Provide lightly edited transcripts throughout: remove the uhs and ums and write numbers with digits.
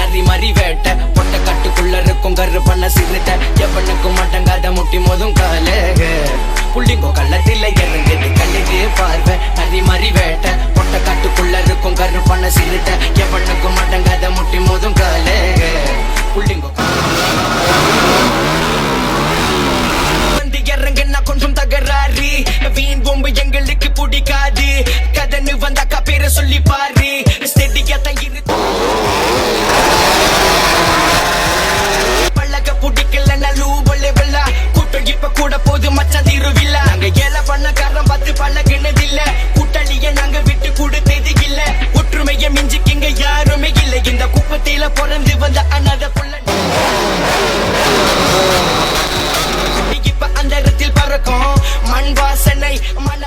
நரி மறி வேட்ட பொட்ட கட்டுக்குள்ள இருக்கும் கரு பண்ண சிறுட்ட எவனுக்கும் மட்டங்காத முட்டி மோதும் காலே புள்ளிங்கோ கள்ளத்தில இறங்குது கல்லுக்கு பார்வை நரி மறி வேட்ட பொட்ட கட்டுக்குள்ள இருக்கும் கரு பண்ண சிறுட்ட எவனுக்கும் மட்டங்காத முட்டி மோதும் காலே புள்ளிங்கோ வந்து இறங்குன்னா கொஞ்சம் தகராறு வீண் பொம்பு எங்களுக்கு பிடிக்காது கதன்னு வந்தாக்கா பேரை சொல்லி பாரு ஸ்டெடியாத்தான் இருக்கு பழக பிடிக்கல நல்லூபல்ல வெள்ளா கூட்டம் இப்ப கூட போது மச்சான் தீருவில்ல நாங்க ஏழை பண்ணக்காரன் பார்த்து பழகினதில்ல கூட்டாளிய நாங்க விட்டு கொடுத்தது இல்ல ஒற்றுமைய மிஞ்சிக்கிங்க யாருமே இல்லை இந்த குப்பத்தில பிறந்து வந்த அனாத புள்ள இப்ப அந்த இடத்தில் பறக்கும் மண் வாசனை மன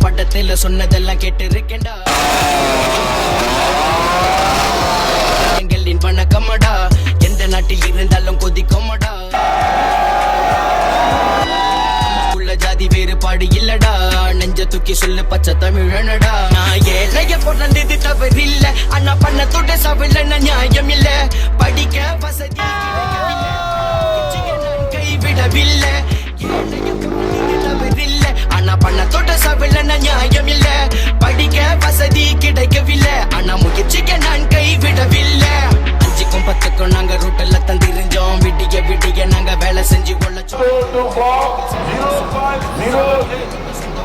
பட்டத்துல சொன்னதெல்லாம் கேட்டு இருக்கேன்டா எங்களின் வணக்கமடா எந்த நாட்டில் இருந்தாலும் கொதிக்குமடா உள்ள ஜாதி வேறுபாடு இல்லடா நெஞ்ச தூக்கி சொல்லு பச்சை தமிழனடா நான் ஏழைய பிறந்தது தவறில்ல ஆனா பண்ணத்தோட சவில்ல நியாயம் இல்ல படிக்க வசதி கைவிடவில்லை தவறில்ல ஆனா பண்ணத்தோட சவில்ல நியாயம் இல்ல படிக்க வசதி கிடைக்கவில்லை ஆனா முயற்சிக்க நான் கைவிடவில்லை 5க்கும் 10க்கும் நாங்க ரூட்ல தந்திருந்தோம் விடிய விடிய நாங்க வேலை செஞ்சு கொள்ளச்சோம்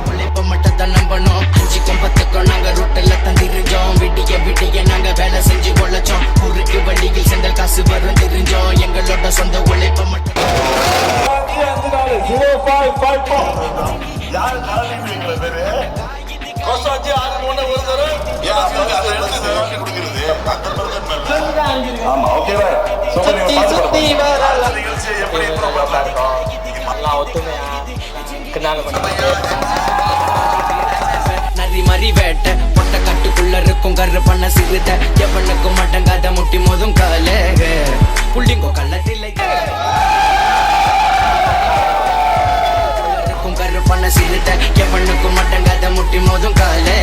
உழைப்ப மட்டும் தான் நம்பணும் 5க்கும் 10க்கும் நாங்க ரூட்ல தந்திருந்தோம் விடிய விடிய நாங்க வேலை செஞ்சு கொள்ளச்சோம் ஊருக்கு வழியில் சென்ற காசு வரும் தெரிஞ்சோம் எங்களோட சொந்த உழைப்ப மட்டும் நரி மறி வேட்ட பொட்ட கட்டுக்குள்ள இருக்கும் கரு பண்ண சிறுத்த எவனுக்கும் மட்டங்காத முட்டி மோதும் காலே புள்ளிங்கோ கள்ளத்தில கரு பண்ண சிறுத்த எவனுக்கும் மட்டங்காத முட்டி மோதும் காலே